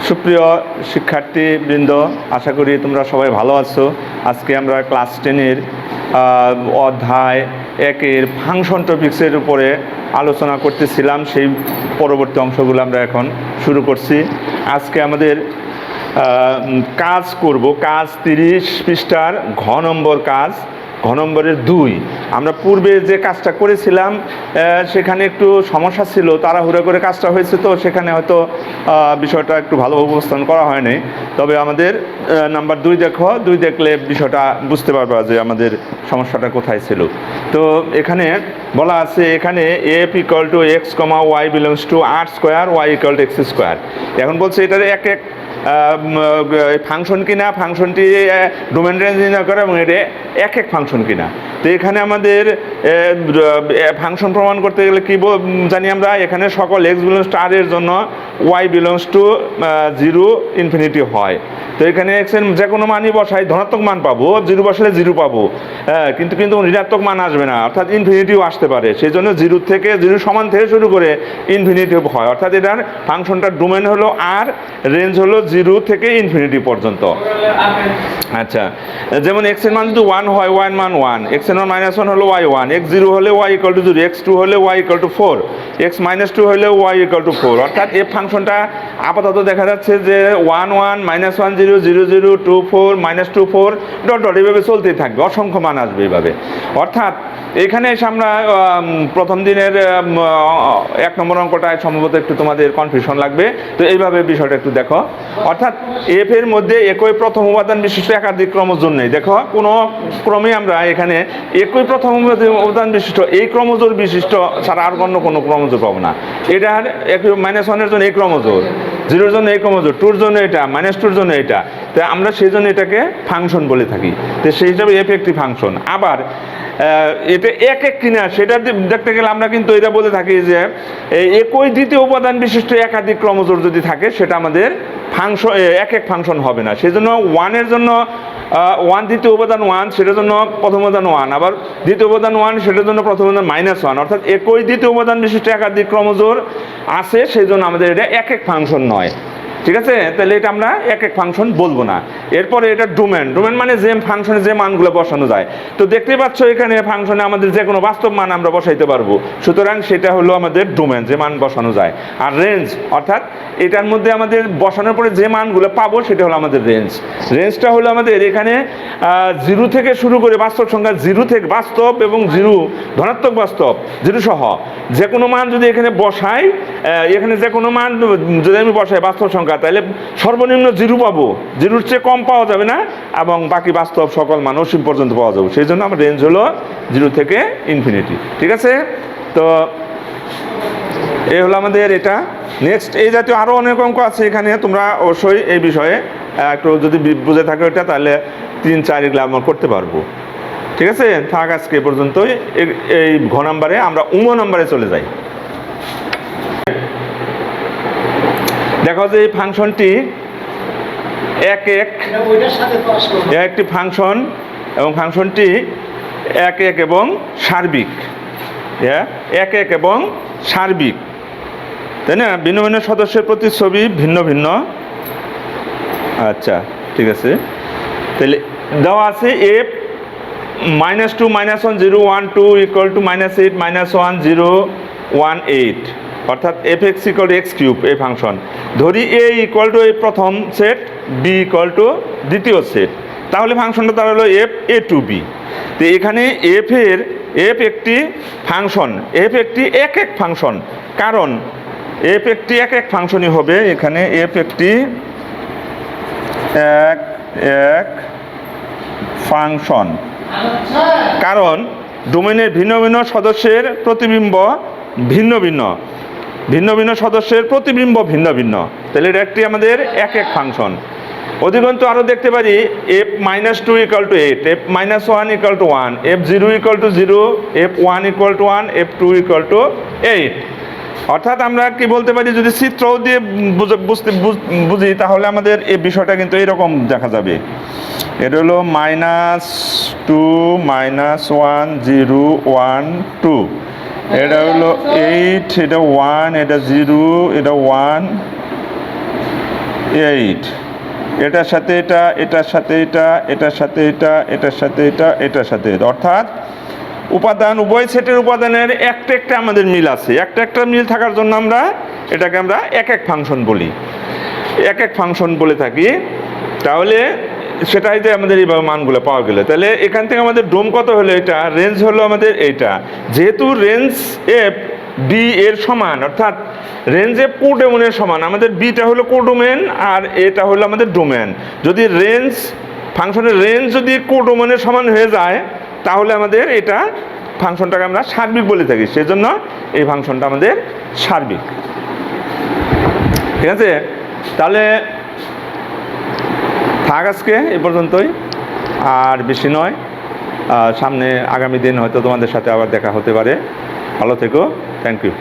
সুপ্রিয় শিক্ষার্থীবৃন্দ, আশা করি তোমরা সবাই ভালো আছো। আজকে আমরা ক্লাস 10-এর অধ্যায় 1-এর ফাংশন টপিক্সের উপরে আলোচনা করতেছিলাম। সেই পরবর্তী অংশগুলো আমরা এখন শুরু করছি। আজকে আমাদের কাজ করব, কাজ 30 পৃষ্ঠার ঘ নম্বর কাজ, ঘ নম্বরের 2। আমরা পূর্বে যে কাজটা করেছিলাম সেখানে একটু সমস্যা ছিল, তাড়াহুড়ো করে কাজটা হয়েছে, তো সেখানে হয়তো বিষয়টা একটু ভালোভাবে উপস্থাপন করা হয়নি। তবে আমাদের নাম্বার 2 দেখো, 2 দেখলে বিষয়টা বুঝতে পারবা যে আমাদের সমস্যাটা কোথায় ছিল। তো এখানে বলা আছে, এখানে f = x, y belongs to r², y = x²। এখন বলছে এটার এক ফাংশন কিনা, ফাংশনটি ডোমেন রেঞ্জ নির্ণয় করে এবং এটা এক ফাংশন কিনা। তো এখানে আমাদের ফাংশন প্রমাণ করতে গেলে কি জানি আমরা, এখানে সকল x belongs to r এর জন্য y belongs to 0 ইনফিনিটি হয়। তো এখানে x এর যে কোনো মানই বসাই ধনাত্মক মান পাবো, 0 বসালে 0 পাবো, কিন্তু ঋণাত্মক মান আসবে না, অর্থাৎ ইনফিনিটিও আসতে পারে। সেই জন্য 0 থেকে 0 সমান থেকে শুরু করে ইনফিনিটি হয়, অর্থাৎ এটার ফাংশনটার ডোমেন হলো আর, রেঞ্জ হলো 0 থেকে ইনফিনিটি পর্যন্ত। আচ্ছা, যেমন x এর মান যদি 1 হয়, y এর মান 1, x এর মান -1 হলো y1, x 0 হলে y = 0, x 2 হলে y = 4, x -2 হলে y = 4। অর্থাৎ এই ফাংশনটা আপাতত দেখা যাচ্ছে যে 1 1 -1 0 0 0 2 4 -2 4 ডট ডট এইভাবে চলতেই থাকবে, অসংখ্য মান আসবে এইভাবে। অর্থাৎ এখানে এসে আমরা প্রথম দিনের 1 নম্বর অঙ্কটায় সম্ভবত একটু তোমাদের কনফিউশন লাগবে, তো এইভাবে বিষয়টা একটু দেখো। অর্থাৎ এফ এর মধ্যে একই প্রথম উপাদান বিশিষ্ট একাধিক ক্রমজোর নেই। দেখো কোনো ক্রমে আমরা এখানে একই প্রথম উপাদান বিশিষ্ট এই ক্রমজোর বিশিষ্ট ছাড়া আর অন্য কোনো ক্রমজোর পাবো না। এটার -1 এর জন্য এই ক্রমজোর, 0 এর জন্য এই ক্রমজোর, 2 এর জন্য এটা, -2 এর জন্য এটা। তো আমরা সেই জন্য এটাকে ফাংশন বলে থাকি। তো সেই হিসাবে এফ একটি ফাংশন। আবার এটা এক কিনা সেটা দেখতে গেলে আমরা কিন্তু এটা বলে থাকি যে একই দ্বিতীয় উপাদান বিশিষ্ট একাধিক ক্রমজোর যদি থাকে সেটা আমাদের ফাংশন এক ফাংশন হবে না। সেই জন্য 1 এর জন্য 1 দ্বিতীয় উপাদান 1, সেটার জন্য প্রথম উপাদান 1, আবার দ্বিতীয় উপাদান 1, সেটার জন্য প্রথম উপাদান -1। অর্থাৎ একই দ্বিতীয় উপাদান বিশিষ্ট একাধিক ক্রমজোর আছে, সেই জন্য আমাদের এটা এক ফাংশন নয়। ঠিক আছে, তাহলে এটা আমরা এক ফাংশন বলবো না। এরপরে এটা ডোমেন, ডোমেন মানে যে ফাংশনে যে মানগুলো বসানো যায়। তো দেখতেই পাচ্ছ এখানে ফাংশনে আমাদের যে কোনো বাস্তব মান আমরা বসাইতে পারবো, সুতরাং সেটা হলো আমাদের ডোমেন, যে মান বসানো যায়। আর রেঞ্জ অর্থাৎ এটার মধ্যে আমাদের বসানোর পরে যে মানগুলো পাবো সেটা হলো আমাদের রেঞ্জ। রেঞ্জটা হলো আমাদের এখানে 0 থেকে শুরু করে বাস্তব সংখ্যা 0 থেকে বাস্তব এবং 0 ধনাত্মক বাস্তব 0 সহ যে কোনো মান যদি এখানে বসাই, এখানে যে কোনো মান যদি আমি বসাই বাস্তব সংখ্যা, তাহলে সর্বনিম্ন 0 পাবো, 0-র চেয়ে কম পাওয়া যাবে না, এবং বাকি বাস্তব সকল মান অসীম পর্যন্ত পাওয়া যাবে। সেই জন্য আমার রেঞ্জ হলো 0 থেকে ইনফিনিটি। ঠিক আছে, তো এই হলো আমাদের এটা। নেক্সট এই জাতীয় আরও অনেক অঙ্ক আছে এখানে, তোমরা অবশ্যই এই বিষয়ে একটু যদি বুঝে থাকো এটা, তাহলে 3 4 এগুলো আমরা করতে পারবো। ঠিক আছে, থাক আজকে এ পর্যন্তই। এই ঘ নাম্বারে আমরা নম্বরে চলে যাই। দেখো যে এই ফাংশনটি একটি ফাংশন, এবং ফাংশনটি এক এবং সার্বিক, এক এবং সার্বিক, তাই না? ভিন্ন ভিন্ন সদস্যের প্রতিচ্ছবি ভিন্ন ভিন্ন। আচ্ছা ঠিক আছে, তাহলে দেওয়া আছে f -2 -1 0 1 2 = -8 -1 0 1 8, অর্থাৎ fx = x³ এই ফাংশন। ধরি a = এই প্রথম সেট, b = দ্বিতীয় সেট, তাহলে ফাংশনটা তার হলো f a to b। তো এখানে f একটি ফাংশন, f একটি এক ফাংশন, কারণ f একটি এক ফাংশনই হবে। এখানে f একটি এক ফাংশন, কারণ ডোমেনের ভিন্ন ভিন্ন সদস্যের প্রতিবিম্ব ভিন্ন ভিন্ন, ভিন্ন ভিন্ন সদস্যের প্রতিবিম্ব ভিন্ন ভিন্ন, তাহলে এটা একটি আমাদের এক ফাংশন। অধিকন্তু আরও দেখতে পারি f -2 = 8, f -1 = 1, f 0 = 0, f 1 = 1, f 2 = 8। অর্থাৎ আমরা কি বলতে পারি, যদি চিত্র দিয়ে বুঝি তাহলে আমাদের এই বিষয়টা কিন্তু এরকম দেখা যাবে। এটা হলো -2 -1 0 1 2, এটা হলো 8, এটা 1, এটা 0, এটা 1, 8, এটার সাথে এটা, এটার সাথে এটা, এটার সাথে এটা, এটার সাথে এটা, এটার সাথে এটা, অর্থাৎ উপাদান, উভয় সেটের উপাদানের একটা একটা আমাদের মিল আছে। একটা একটা মিল থাকার জন্য আমরা এটাকে আমরা এক এক ফাংশন বলি, এক এক ফাংশন বলে থাকি। তাহলে সেটাই যে আমাদের এইভাবে মানগুলো পাওয়া গেলে, তাহলে এখান থেকে আমাদের ডোম কত হলো, এটা রেঞ্জ হলো আমাদের এইটা। যেহেতু রেঞ্জ এফ বি এর সমান, অর্থাৎ রেঞ্জ এফ কোডোমেনের সমান, আমাদের বিটা হলো কোডোমেন আর এটা হলো আমাদের ডোমেন। যদি রেঞ্জ ফাংশনের রেঞ্জ যদি কোডোমেনের সমান হয়ে যায়, তাহলে আমাদের এটা ফাংশনটাকে আমরা সার্বিক বলে থাকি, সেজন্য এই ফাংশনটা আমাদের সার্বিক। ঠিক আছে, তাহলে থাক আজকে এ পর্যন্তই, আর বেশি নয়। সামনে আগামী দিন হয়তো তোমাদের সাথে আবার দেখা হতে পারে। ভালো থেকো, থ্যাংক ইউ।